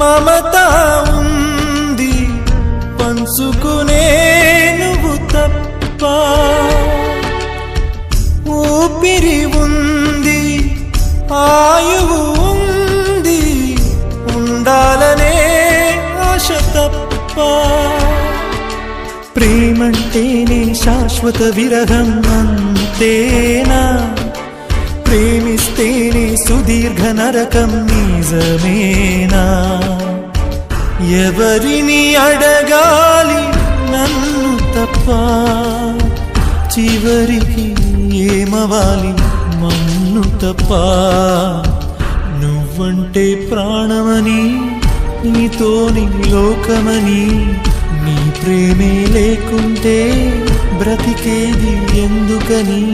మమత ఉంది పంచుకునే నువ్వు తప్ప, ఊపిరి ఉంది ఆయువు ఉంది ఉండాలనే ఆశ తప్ప. ప్రేమంటేనే శాశ్వత విరహం అంతేనా, ప్రేమిస్తేనే సుదీర్ఘ నరకం నిజమేనా? ఎవరిని అడగాలి నన్ను తప్ప, చివరికి ఏమవాలి మన్ను తప్ప. నువ్వంటే ప్రాణమని నీతోని లోకమని, నీ ప్రేమే లేకుంటే బ్రతికేది ఎందుకని?